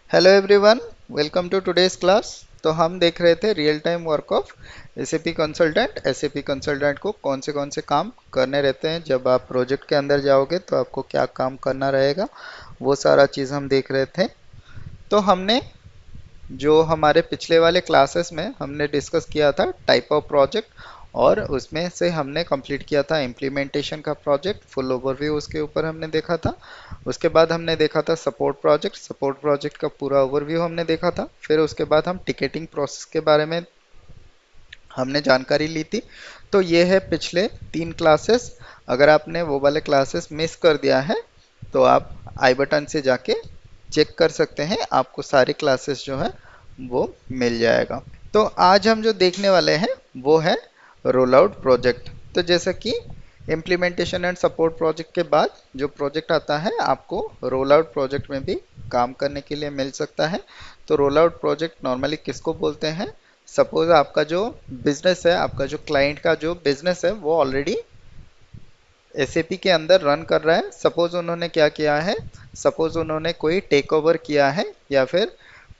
Hello everyone, welcome to today's class. तो हम देख रहे थे real time work of SAP consultant. SAP consultant को कौन से काम करने रहते हैं, जब आप प्रोजेक्ट के अंदर जाओगे तो आपको क्या काम करना रहेगा, वो सारा चीज़ हम देख रहे थे। तो हमने जो हमारे पिछले वाले क्लासेस में हमने डिस्कस किया था टाइप ऑफ प्रोजेक्ट, और उसमें से हमने कंप्लीट किया था इम्प्लीमेंटेशन का प्रोजेक्ट। फुल ओवरव्यू उसके ऊपर हमने देखा था। उसके बाद हमने देखा था सपोर्ट प्रोजेक्ट। सपोर्ट प्रोजेक्ट का पूरा ओवरव्यू हमने देखा था। फिर उसके बाद हम टिकटिंग प्रोसेस के बारे में हमने जानकारी ली थी। तो ये है पिछले 3 क्लासेस। अगर आपने वो वाले क्लासेस मिस कर दिया है तो आप आई बटन से जाके चेक कर सकते हैं, आपको सारी क्लासेस जो है वो मिल जाएगा। तो आज हम जो देखने वाले हैं वो है रोल आउट प्रोजेक्ट। तो जैसा कि इम्प्लीमेंटेशन एंड सपोर्ट प्रोजेक्ट के बाद जो प्रोजेक्ट आता है, आपको रोल आउट प्रोजेक्ट में भी काम करने के लिए मिल सकता है। तो रोल आउट प्रोजेक्ट नॉर्मली किसको बोलते हैं? सपोज आपका जो बिजनेस है, आपका जो क्लाइंट का जो बिजनेस है वो ऑलरेडी एसएपी के अंदर रन कर रहा है। सपोज उन्होंने क्या किया है, सपोज उन्होंने कोई टेक ओवर किया है, या फिर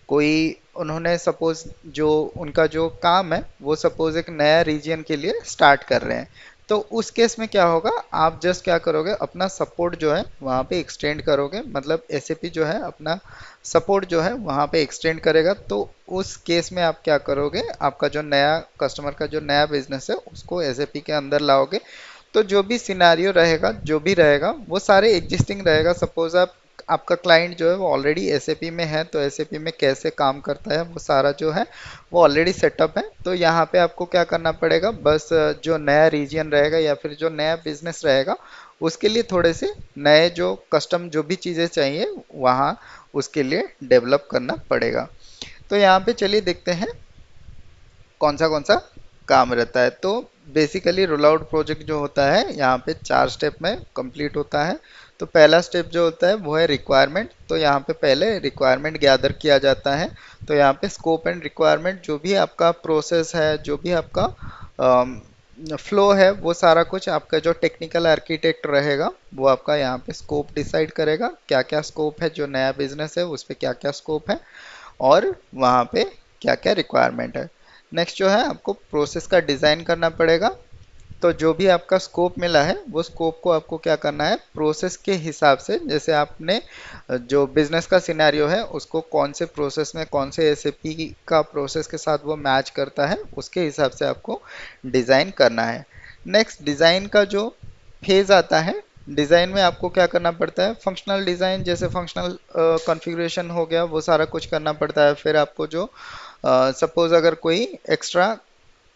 कोई उन्होंने सपोज जो उनका जो काम है वो सपोज एक नया रीजन के लिए स्टार्ट कर रहे हैं। तो उस केस में क्या होगा, आप जस्ट क्या करोगे, अपना सपोर्ट जो है वहाँ पे एक्सटेंड करोगे। मतलब एसएपी जो है अपना सपोर्ट जो है वहाँ पे एक्सटेंड करेगा। तो उस केस में आप क्या करोगे, आपका जो नया कस्टमर का जो नया बिजनेस है उसको एसएपी के अंदर लाओगे। तो जो भी सिनारियो रहेगा, जो भी रहेगा वो सारे एग्जिस्टिंग रहेगा। सपोज आप आपका क्लाइंट जो है वो ऑलरेडी एसएपी में है, तो एसएपी में कैसे काम करता है वो सारा जो है वो ऑलरेडी सेटअप है। तो यहाँ पे आपको क्या करना पड़ेगा, बस जो नया रीजन रहेगा या फिर जो नया बिजनेस रहेगा उसके लिए थोड़े से नए जो कस्टम जो भी चीज़ें चाहिए वहाँ उसके लिए डेवलप करना पड़ेगा। तो यहाँ पे चलिए देखते हैं कौन सा काम रहता है। तो बेसिकली रोल आउट प्रोजेक्ट जो होता है यहाँ पे 4 स्टेप में कंप्लीट होता है। तो पहला स्टेप जो होता है वो है रिक्वायरमेंट। तो यहाँ पे पहले रिक्वायरमेंट गैदर किया जाता है। तो यहाँ पे स्कोप एंड रिक्वायरमेंट, जो भी आपका प्रोसेस है, जो भी आपका फ्लो है, वो सारा कुछ आपका जो टेक्निकल आर्किटेक्ट रहेगा वो आपका यहाँ पे स्कोप डिसाइड करेगा, क्या क्या स्कोप है, जो नया बिजनेस है उस पर क्या क्या स्कोप है, और वहाँ पे क्या क्या रिक्वायरमेंट है। नेक्स्ट जो है आपको प्रोसेस का डिज़ाइन करना पड़ेगा। तो जो भी आपका स्कोप मिला है वो स्कोप को आपको क्या करना है, प्रोसेस के हिसाब से, जैसे आपने जो बिजनेस का सिनेरियो है उसको कौन से प्रोसेस में कौन से एसएपी का प्रोसेस के साथ वो मैच करता है उसके हिसाब से आपको डिज़ाइन करना है। नेक्स्ट डिज़ाइन का जो फेज आता है, डिज़ाइन में आपको क्या करना पड़ता है, फंक्शनल डिज़ाइन, जैसे फंक्शनल कॉन्फ़िगरेशन हो गया वो सारा कुछ करना पड़ता है। फिर आपको जो सपोज अगर कोई एक्स्ट्रा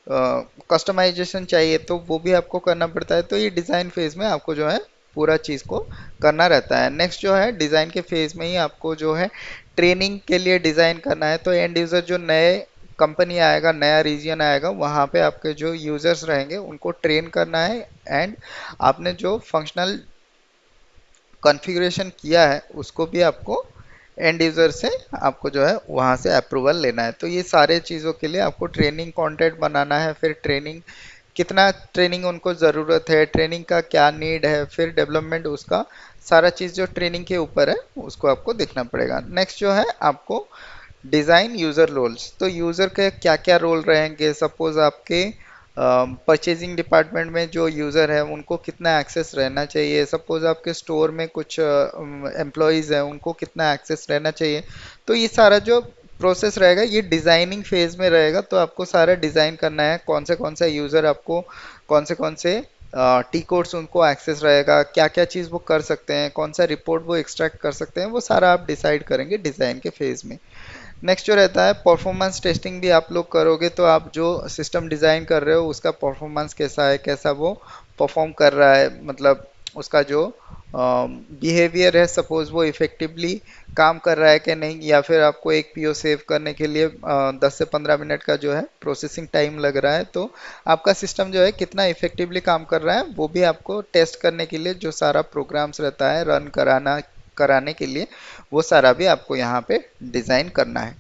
कस्टमाइजेशन चाहिए तो वो भी आपको करना पड़ता है। तो ये डिज़ाइन फेज में आपको जो है पूरा चीज़ को करना रहता है। नेक्स्ट जो है डिज़ाइन के फेज में ही आपको जो है ट्रेनिंग के लिए डिज़ाइन करना है। तो एंड यूज़र जो नए कंपनी आएगा, नया रीजन आएगा, वहाँ पे आपके जो यूज़र्स रहेंगे उनको ट्रेन करना है। एंड आपने जो फंक्शनल कॉन्फ़िगरेशन किया है उसको भी आपको एंड यूज़र से आपको जो है वहाँ से अप्रूवल लेना है। तो ये सारे चीज़ों के लिए आपको ट्रेनिंग कंटेंट बनाना है। फिर ट्रेनिंग कितना ट्रेनिंग उनको ज़रूरत है, ट्रेनिंग का क्या नीड है, फिर डेवलपमेंट उसका सारा चीज़ जो ट्रेनिंग के ऊपर है उसको आपको देखना पड़ेगा। नेक्स्ट जो है आपको डिज़ाइन यूज़र रोल्स। तो यूज़र के क्या क्या रोल रहेंगे, सपोज आपके परचेजिंग डिपार्टमेंट में जो यूज़र है उनको कितना एक्सेस रहना चाहिए, सपोज आपके स्टोर में कुछ एम्प्लॉयज़ हैं उनको कितना एक्सेस रहना चाहिए। तो ये सारा जो प्रोसेस रहेगा ये डिज़ाइनिंग फेज में रहेगा। तो आपको सारा डिज़ाइन करना है, कौन सा यूज़र आपको कौन से टी कोड्स उनको एक्सेस रहेगा, क्या क्या चीज़ वो कर सकते हैं, कौन सा रिपोर्ट वो एक्सट्रैक्ट कर सकते हैं, वो सारा आप डिसाइड करेंगे डिज़ाइन के फेज में। नेक्स्ट जो रहता है परफॉर्मेंस टेस्टिंग भी आप लोग करोगे। तो आप जो सिस्टम डिज़ाइन कर रहे हो उसका परफॉर्मेंस कैसा है, कैसा वो परफॉर्म कर रहा है, मतलब उसका जो बिहेवियर है, सपोज वो इफेक्टिवली काम कर रहा है कि नहीं, या फिर आपको एक पीओ सेव करने के लिए 10 से 15 मिनट का जो है प्रोसेसिंग टाइम लग रहा है। तो आपका सिस्टम जो है कितना इफेक्टिवली काम कर रहा है वो भी आपको टेस्ट करने के लिए जो सारा प्रोग्राम्स रहता है रन कराना कराने के लिए, वो सारा भी आपको यहाँ पे डिज़ाइन करना है।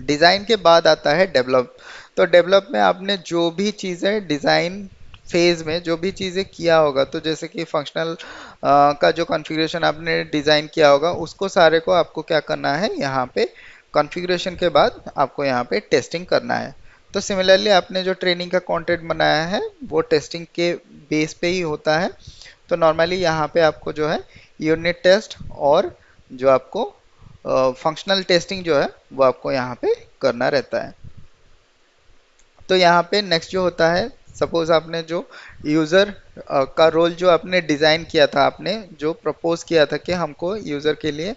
डिज़ाइन के बाद आता है डेवलप। तो डेवलप में आपने जो भी चीज़ें डिज़ाइन फेज में जो भी चीज़ें किया होगा, तो जैसे कि फंक्शनल का जो कॉन्फ़िगरेशन आपने डिज़ाइन किया होगा उसको सारे को आपको क्या करना है, यहाँ पे कॉन्फ़िगरेशन के बाद आपको यहाँ पे टेस्टिंग करना है। तो सिमिलरली आपने जो ट्रेनिंग का कंटेंट बनाया है वो टेस्टिंग के बेस पे ही होता है। तो नॉर्मली यहाँ पे आपको जो है यूनिट टेस्ट और जो आपको फंक्शनल टेस्टिंग जो है वो आपको यहाँ पे करना रहता है। तो यहाँ पे नेक्स्ट जो होता है, सपोज आपने जो यूज़र का रोल जो आपने डिज़ाइन किया था, आपने जो प्रपोज किया था कि हमको यूज़र के लिए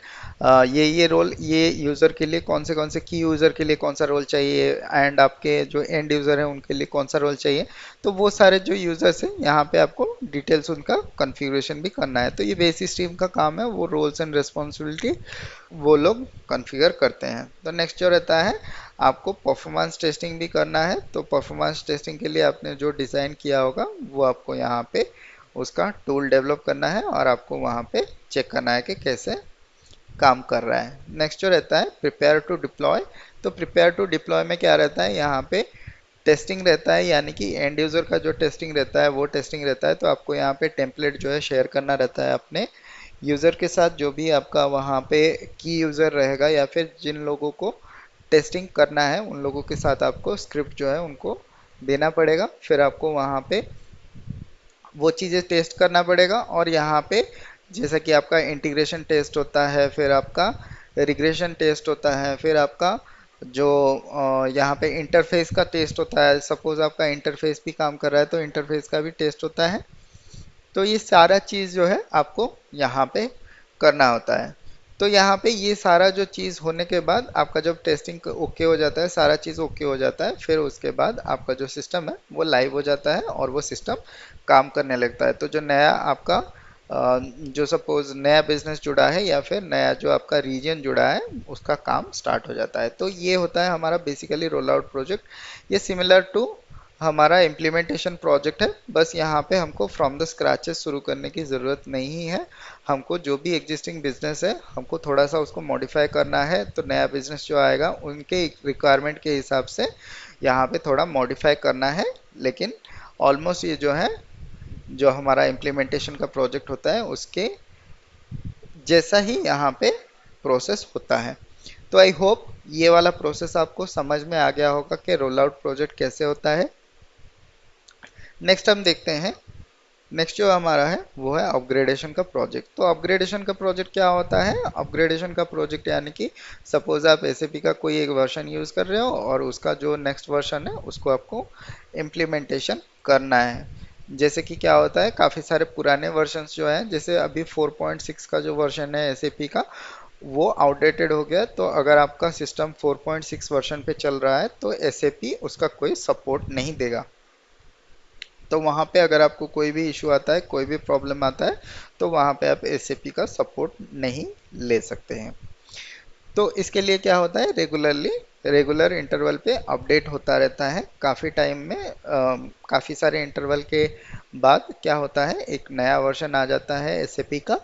ये रोल, ये यूज़र के लिए कौन से की यूज़र के लिए कौन सा रोल चाहिए एंड आपके जो एंड यूज़र है उनके लिए कौन सा रोल चाहिए। तो वो सारे जो यूज़र्स हैं यहाँ पे आपको डिटेल्स उनका कॉन्फ़िगरेशन भी करना है। तो ये बेसिस टीम का काम है, वो रोल्स एंड रिस्पॉन्सिबिलिटी वो लोग कॉन्फ़िगर करते हैं। तो नेक्स्ट जो रहता है, आपको परफॉर्मेंस टेस्टिंग भी करना है। तो परफॉर्मेंस टेस्टिंग के लिए आपने जो डिज़ाइन किया होगा वो आपको यहाँ पे उसका टूल डेवलप करना है और आपको वहाँ पे चेक करना है कि कैसे काम कर रहा है। नेक्स्ट जो रहता है प्रिपेयर टू डिप्लॉय। तो प्रिपेयर टू डिप्लॉय में क्या रहता है, यहाँ पे टेस्टिंग रहता है, यानी कि एंड यूज़र का जो टेस्टिंग रहता है वो टेस्टिंग रहता है। तो आपको यहाँ पे टेम्पलेट जो है शेयर करना रहता है अपने यूज़र के साथ, जो भी आपका वहाँ पे की यूज़र रहेगा या फिर जिन लोगों को टेस्टिंग करना है उन लोगों के साथ आपको स्क्रिप्ट जो है उनको देना पड़ेगा। फिर आपको वहाँ पे वो चीज़ें टेस्ट करना पड़ेगा। और यहाँ पे जैसा कि आपका इंटीग्रेशन टेस्ट होता है, फिर आपका रिग्रेशन टेस्ट होता है, फिर आपका जो यहाँ पे इंटरफेस का टेस्ट होता है। सपोज आपका इंटरफेस भी काम कर रहा है तो इंटरफेस का भी टेस्ट होता है। तो ये सारा चीज़ जो है आपको यहाँ पे करना होता है। तो यहाँ पे ये सारा जो चीज़ होने के बाद आपका जब टेस्टिंग ओके हो जाता है, सारा चीज़ ओके हो जाता है, फिर उसके बाद आपका जो सिस्टम है वो लाइव हो जाता है और वो सिस्टम काम करने लगता है। तो जो नया आपका जो सपोज नया बिजनेस जुड़ा है या फिर नया जो आपका रीजन जुड़ा है उसका काम स्टार्ट हो जाता है। तो ये होता है हमारा बेसिकली रोल आउट प्रोजेक्ट। ये सिमिलर टू हमारा इम्प्लीमेंटेशन प्रोजेक्ट है, बस यहाँ पे हमको फ्रॉम द स्क्रैचेस शुरू करने की ज़रूरत नहीं है। हमको जो भी एग्जिस्टिंग बिजनेस है हमको थोड़ा सा उसको मॉडिफाई करना है। तो नया बिजनेस जो आएगा उनके रिक्वायरमेंट के हिसाब से यहाँ पे थोड़ा मॉडिफाई करना है। लेकिन ऑलमोस्ट ये जो है जो हमारा इम्प्लीमेंटेशन का प्रोजेक्ट होता है उसके जैसा ही यहाँ पे प्रोसेस होता है। तो आई होप ये वाला प्रोसेस आपको समझ में आ गया होगा कि रोल आउट प्रोजेक्ट कैसे होता है। नेक्स्ट हम देखते हैं, नेक्स्ट जो हमारा है वो है अपग्रेडेशन का प्रोजेक्ट। तो अपग्रेडेशन का प्रोजेक्ट क्या होता है, अपग्रेडेशन का प्रोजेक्ट यानी कि सपोज आप एसएपी का कोई एक वर्जन यूज़ कर रहे हो और उसका जो नेक्स्ट वर्जन है उसको आपको इम्प्लीमेंटेशन करना है। जैसे कि क्या होता है, काफ़ी सारे पुराने वर्जन्स जो हैं, जैसे अभी 4.6 का जो वर्जन है एसएपी का वो आउटडेटेड हो गया। तो अगर आपका सिस्टम 4.6 वर्जन पे चल रहा है तो एसएपी उसका कोई सपोर्ट नहीं देगा। तो वहाँ पे अगर आपको कोई भी इशू आता है, कोई भी प्रॉब्लम आता है, तो वहाँ पे आप एसएपी का सपोर्ट नहीं ले सकते हैं। तो इसके लिए क्या होता है, रेगुलर इंटरवल पे अपडेट होता रहता है। काफ़ी टाइम में काफ़ी सारे इंटरवल के बाद क्या होता है, एक नया वर्जन आ जाता है एसएपी का।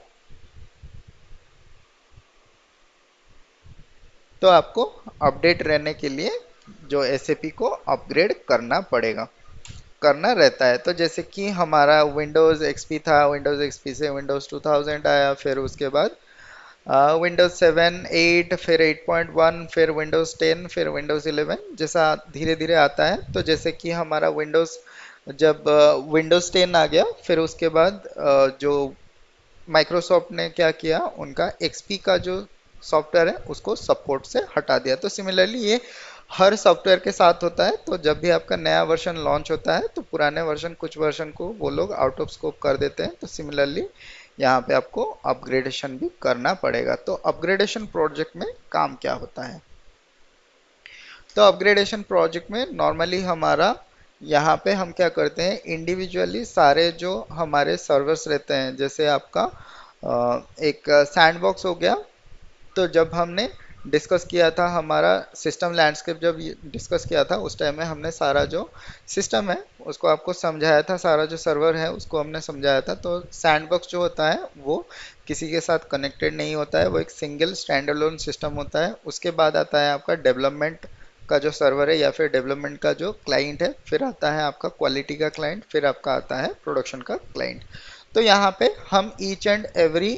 तो आपको अपडेट रहने के लिए जो एसएपी को अपग्रेड करना पड़ेगा, करना रहता है। तो जैसे कि हमारा विंडोज़ एक्सपी था, विंडोज़ एक्सपी से विंडोज़ 2000 आया, फिर उसके बाद विंडोज़ 7 8, फिर 8.1, फिर विंडोज़ 10, फिर विंडोज़ 11 जैसा धीरे धीरे आता है। तो जैसे कि हमारा विंडोज़ जब विंडोज़ 10 आ गया, फिर उसके बाद जो माइक्रोसॉफ्ट ने क्या किया, उनका एक्सपी का जो सॉफ्टवेयर है उसको सपोर्ट से हटा दिया। तो सिमिलरली ये हर सॉफ्टवेयर के साथ होता है। तो जब भी आपका नया वर्जन लॉन्च होता है तो पुराने वर्जन कुछ वर्जन को वो लोग आउट ऑफ स्कोप कर देते हैं। तो सिमिलरली यहाँ पे आपको अपग्रेडेशन भी करना पड़ेगा। तो अपग्रेडेशन प्रोजेक्ट में काम क्या होता है, तो अपग्रेडेशन प्रोजेक्ट में नॉर्मली हमारा यहाँ पे हम क्या करते हैं, इंडिविजुअली सारे जो हमारे सर्वर्स रहते हैं, जैसे आपका एक सैंडबॉक्स हो गया। तो जब हमने डिस्कस किया था हमारा सिस्टम लैंडस्केप, जब डिस्कस किया था उस टाइम में हमने सारा जो सिस्टम है उसको आपको समझाया था, सारा जो सर्वर है उसको हमने समझाया था। तो सैंडबॉक्स जो होता है वो किसी के साथ कनेक्टेड नहीं होता है, वो एक सिंगल स्टैंड अलोन सिस्टम होता है। उसके बाद आता है आपका डेवलपमेंट का जो सर्वर है या फिर डेवलपमेंट का जो क्लाइंट है, फिर आता है आपका क्वालिटी का क्लाइंट, फिर आपका आता है प्रोडक्शन का क्लाइंट। तो यहाँ पे हम ईच एंड एवरी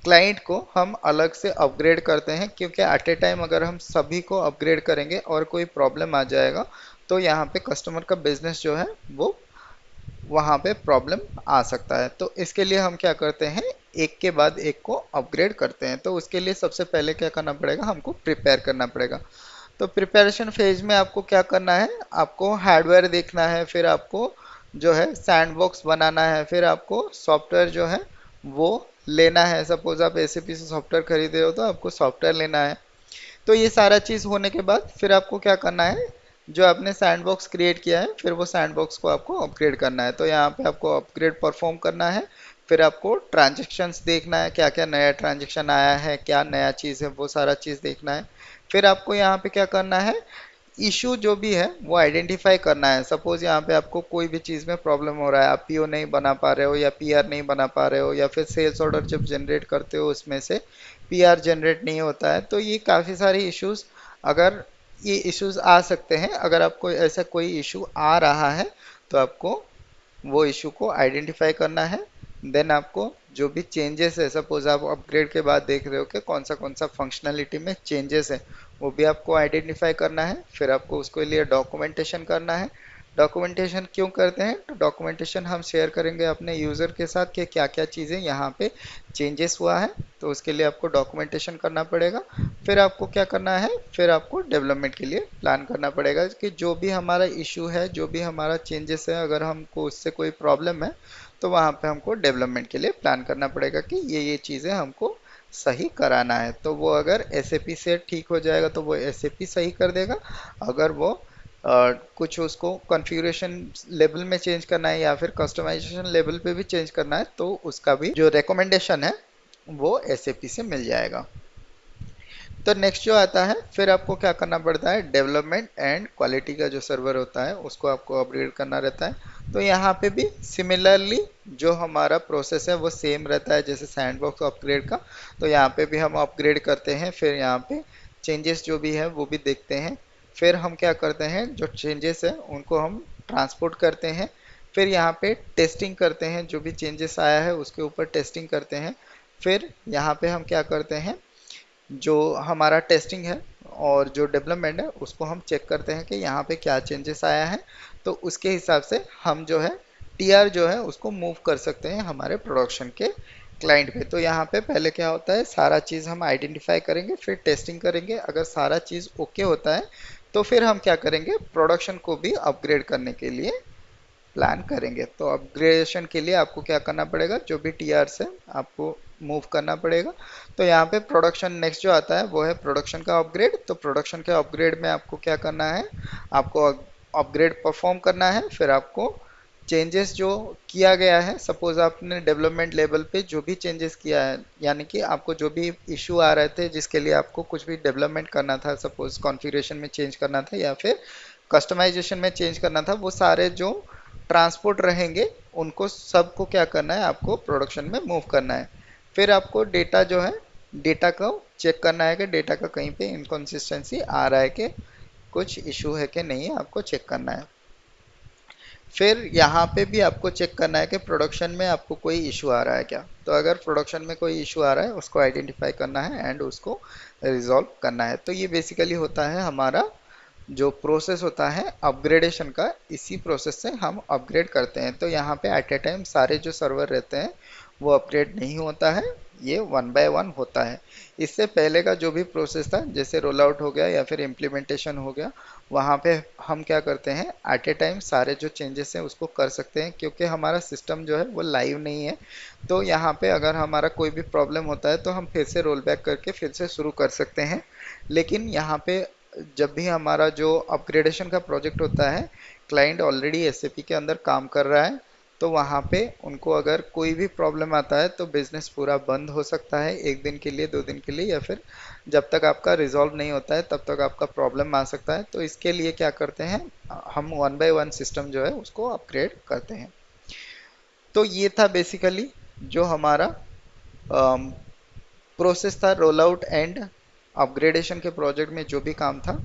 क्लाइंट को हम अलग से अपग्रेड करते हैं, क्योंकि एट ए टाइम अगर हम सभी को अपग्रेड करेंगे और कोई प्रॉब्लम आ जाएगा तो यहाँ पे कस्टमर का बिजनेस जो है वो वहाँ पे प्रॉब्लम आ सकता है। तो इसके लिए हम क्या करते हैं, एक के बाद एक को अपग्रेड करते हैं। तो उसके लिए सबसे पहले क्या करना पड़ेगा, हमको प्रिपेयर करना पड़ेगा। तो प्रिपरेशन फेज में आपको क्या करना है, आपको हार्डवेयर देखना है, फिर आपको जो है सैंडबॉक्स बनाना है, फिर आपको सॉफ्टवेयर जो है वो लेना है। सपोज आप एसएपी से सॉफ्टवेयर खरीदे हो तो आपको सॉफ्टवेयर लेना है। तो ये सारा चीज़ होने के बाद फिर आपको क्या करना है, जो आपने सैंडबॉक्स क्रिएट किया है फिर वो सैंडबॉक्स को आपको अपग्रेड करना है। तो यहाँ पे आपको अपग्रेड परफॉर्म करना है। फिर आपको ट्रांजेक्शन्स देखना है, क्या क्या नया ट्रांजेक्शन आया है, क्या नया चीज़ है, वो सारा चीज़ देखना है। फिर आपको यहाँ पे क्या करना है, इशू जो भी है वो आइडेंटिफाई करना है। सपोज यहाँ पे आपको कोई भी चीज़ में प्रॉब्लम हो रहा है, आप पीओ नहीं बना पा रहे हो या पीआर नहीं बना पा रहे हो, या फिर सेल्स ऑर्डर जब जनरेट करते हो उसमें से पीआर जनरेट नहीं होता है, तो ये काफ़ी सारे इश्यूज, अगर ये इश्यूज आ सकते हैं। अगर आपको ऐसा कोई इशू आ रहा है तो आपको वो इशू को आइडेंटिफाई करना है। देन आपको जो भी चेंजेस है, सपोज आप अपग्रेड के बाद देख रहे हो कि कौन सा फंक्शनलिटी में चेंजेस है, वो भी आपको आइडेंटिफाई करना है। फिर आपको उसके लिए डॉक्यूमेंटेशन करना है। डॉक्यूमेंटेशन क्यों करते हैं, तो डॉक्यूमेंटेशन हम शेयर करेंगे अपने यूज़र के साथ कि क्या क्या चीज़ें यहाँ पे चेंजेस हुआ है, तो उसके लिए आपको डॉक्यूमेंटेशन करना पड़ेगा। फिर आपको क्या करना है, फिर आपको डेवलपमेंट के लिए प्लान करना पड़ेगा कि जो भी हमारा इशू है, जो भी हमारा चेंजेस है, अगर हमको उससे कोई प्रॉब्लम है तो वहाँ पे हमको डेवलपमेंट के लिए प्लान करना पड़ेगा कि ये चीज़ें हमको सही कराना है। तो वो अगर एसएपी से ठीक हो जाएगा तो वो एसएपी सही कर देगा। अगर वो कुछ उसको कॉन्फ़िगरेशन लेवल में चेंज करना है या फिर कस्टमाइजेशन लेवल पे भी चेंज करना है तो उसका भी जो रिकमेंडेशन है वो एसएपी से मिल जाएगा। तो नेक्स्ट जो आता है, फिर आपको क्या करना पड़ता है, डेवलपमेंट एंड क्वालिटी का जो सर्वर होता है उसको आपको अपग्रेड करना रहता है। तो यहाँ पे भी सिमिलरली जो हमारा प्रोसेस है वो सेम रहता है जैसे सैंडबॉक्स अपग्रेड का। तो यहाँ पे भी हम अपग्रेड करते हैं, फिर यहाँ पे चेंजेस जो भी है वो भी देखते हैं। फिर हम क्या करते हैं, जो चेंजेस है उनको हम ट्रांसपोर्ट करते हैं। फिर यहाँ पे टेस्टिंग करते हैं, जो भी चेंजेस आया है उसके ऊपर टेस्टिंग करते हैं। फिर यहाँ पे हम क्या करते हैं, जो हमारा टेस्टिंग है और जो डेवलपमेंट है उसको हम चेक करते हैं कि यहाँ पे क्या चेंजेस आया है। तो उसके हिसाब से हम जो है टीआर जो है उसको मूव कर सकते हैं हमारे प्रोडक्शन के क्लाइंट पे। तो यहाँ पे पहले क्या होता है, सारा चीज़ हम आइडेंटिफाई करेंगे, फिर टेस्टिंग करेंगे। अगर सारा चीज़ ओके होता है तो फिर हम क्या करेंगे, प्रोडक्शन को भी अपग्रेड करने के लिए प्लान करेंगे। तो अपग्रेडेशन के लिए आपको क्या करना पड़ेगा, जो भी टीआर से आपको मूव करना पड़ेगा। तो यहाँ पे प्रोडक्शन नेक्स्ट जो आता है वो है प्रोडक्शन का अपग्रेड। तो प्रोडक्शन के अपग्रेड में आपको क्या करना है, आपको अपग्रेड परफॉर्म करना है। फिर आपको चेंजेस जो किया गया है, सपोज आपने डेवलपमेंट लेवल पे जो भी चेंजेस किया है, यानी कि आपको जो भी इशू आ रहे थे जिसके लिए आपको कुछ भी डेवलपमेंट करना था, सपोज कॉन्फ़िगरेशन में चेंज करना था या फिर कस्टमाइजेशन में चेंज करना था, वो सारे जो ट्रांसपोर्ट रहेंगे उनको सबको क्या करना है, आपको प्रोडक्शन में मूव करना है। फिर आपको डेटा जो है, डेटा को चेक करना है कि डेटा का कहीं पे इनकन्सिस्टेंसी आ रहा है कि कुछ इशू है कि नहीं है, आपको चेक करना है। फिर यहाँ पे भी आपको चेक करना है कि प्रोडक्शन में आपको कोई इशू आ रहा है क्या। तो अगर प्रोडक्शन में कोई इशू आ रहा है उसको आइडेंटिफाई करना है एंड उसको रिजॉल्व करना है। तो ये बेसिकली होता है हमारा जो प्रोसेस होता है अपग्रेडेशन का। इसी प्रोसेस से हम अपग्रेड करते हैं। तो यहाँ पे एट ए टाइम सारे जो सर्वर रहते हैं वो अपग्रेड नहीं होता है, ये वन बाय वन होता है। इससे पहले का जो भी प्रोसेस था, जैसे रोल आउट हो गया या फिर इम्प्लीमेंटेशन हो गया, वहाँ पे हम क्या करते हैं, एट ए टाइम सारे जो चेंजेस हैं उसको कर सकते हैं, क्योंकि हमारा सिस्टम जो है वो लाइव नहीं है। तो यहाँ पे अगर हमारा कोई भी प्रॉब्लम होता है तो हम फिर से रोल बैक करके फिर से शुरू कर सकते हैं। लेकिन यहाँ पे जब भी हमारा जो अपग्रेडेशन का प्रोजेक्ट होता है, क्लाइंट ऑलरेडी एसएपी के अंदर काम कर रहा है, तो वहाँ पे उनको अगर कोई भी प्रॉब्लम आता है तो बिजनेस पूरा बंद हो सकता है, एक दिन के लिए, 2 दिन के लिए, या फिर जब तक आपका रिजॉल्व नहीं होता है तब तक आपका प्रॉब्लम आ सकता है। तो इसके लिए क्या करते हैं, हम वन बाय वन सिस्टम जो है उसको अपग्रेड करते हैं। तो ये था बेसिकली जो हमारा प्रोसेस था रोल आउट एंड अपग्रेडेशन के प्रोजेक्ट में। जो भी काम था,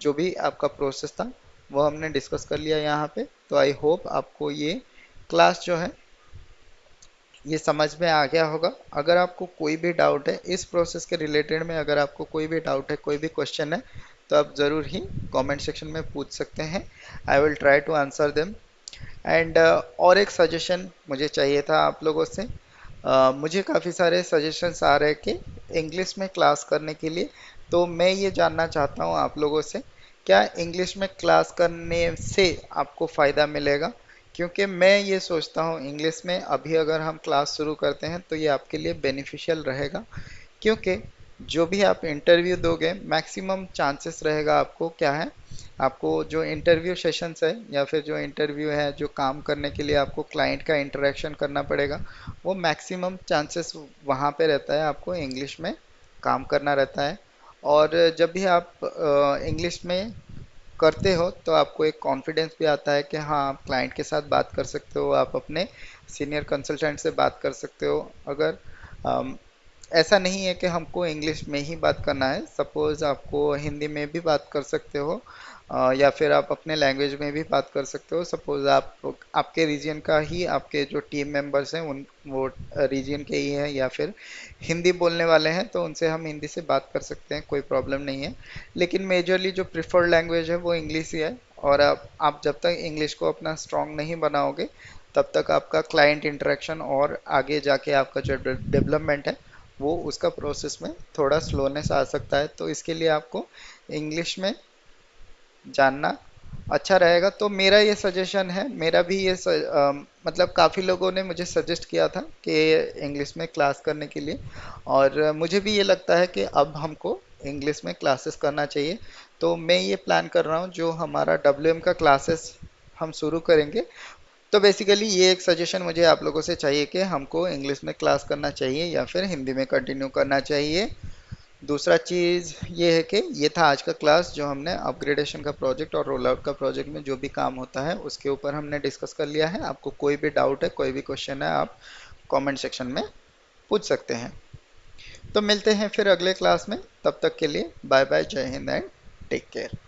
जो भी आपका प्रोसेस था वो हमने डिस्कस कर लिया यहाँ पे। तो आई होप आपको ये क्लास जो है ये समझ में आ गया होगा। अगर आपको कोई भी डाउट है इस प्रोसेस के रिलेटेड में, अगर आपको कोई भी डाउट है, कोई भी क्वेश्चन है, तो आप ज़रूर ही कमेंट सेक्शन में पूछ सकते हैं। I will try to answer them. And और एक सजेशन मुझे चाहिए था आप लोगों से। मुझे काफ़ी सारे सजेशंस आ रहे हैं कि इंग्लिश में क्लास करने के लिए, तो मैं ये जानना चाहता हूँ आप लोगों से, क्या इंग्लिश में क्लास करने से आपको फ़ायदा मिलेगा? क्योंकि मैं ये सोचता हूँ इंग्लिश में अभी अगर हम क्लास शुरू करते हैं तो ये आपके लिए बेनिफिशियल रहेगा। क्योंकि जो भी आप इंटरव्यू दोगे मैक्सिमम चांसेस रहेगा आपको क्या है, आपको जो इंटरव्यू सेशंस है या फिर जो इंटरव्यू है, जो काम करने के लिए आपको क्लाइंट का इंटरेक्शन करना पड़ेगा, वो मैक्सिमम चांसेस वहाँ पे रहता है आपको इंग्लिश में काम करना रहता है। और जब भी आप इंग्लिश में करते हो तो आपको एक कॉन्फिडेंस भी आता है कि हाँ आप क्लाइंट के साथ बात कर सकते हो, आप अपने सीनियर कंसल्टेंट से बात कर सकते हो। अगर ऐसा नहीं है कि हमको इंग्लिश में ही बात करना है, सपोज आपको हिंदी में भी बात कर सकते हो, या फिर आप अपने लैंग्वेज में भी बात कर सकते हो। सपोज आप आपके रीजन का ही आपके जो टीम मेंबर्स हैं उन वो रीजन के ही हैं या फिर हिंदी बोलने वाले हैं, तो उनसे हम हिंदी से बात कर सकते हैं, कोई प्रॉब्लम नहीं है। लेकिन मेजरली जो प्रिफर्ड लैंग्वेज है वो इंग्लिश ही है। और आप जब तक इंग्लिश को अपना स्ट्रांग नहीं बनाओगे तब तक आपका क्लाइंट इंटरेक्शन और आगे जाके आपका जो डेवलपमेंट है वो उसका प्रोसेस में थोड़ा स्लोनेस आ सकता है। तो इसके लिए आपको इंग्लिश में जानना अच्छा रहेगा। तो मेरा ये सजेशन है, मेरा भी ये मतलब काफ़ी लोगों ने मुझे सजेस्ट किया था कि इंग्लिश में क्लास करने के लिए, और मुझे भी ये लगता है कि अब हमको इंग्लिश में क्लासेस करना चाहिए। तो मैं ये प्लान कर रहा हूँ, जो हमारा डब्ल्यू का क्लासेस हम शुरू करेंगे, तो बेसिकली ये एक सजेशन मुझे आप लोगों से चाहिए कि हमको इंग्लिश में क्लास करना चाहिए या फिर हिंदी में कंटिन्यू करना चाहिए। दूसरा चीज़ ये है कि ये था आज का क्लास, जो हमने अपग्रेडेशन का प्रोजेक्ट और रोल आउट का प्रोजेक्ट में जो भी काम होता है उसके ऊपर हमने डिस्कस कर लिया है। आपको कोई भी डाउट है, कोई भी क्वेश्चन है, आप कमेंट सेक्शन में पूछ सकते हैं। तो मिलते हैं फिर अगले क्लास में, तब तक के लिए बाय बाय, जय हिंद एंड टेक केयर।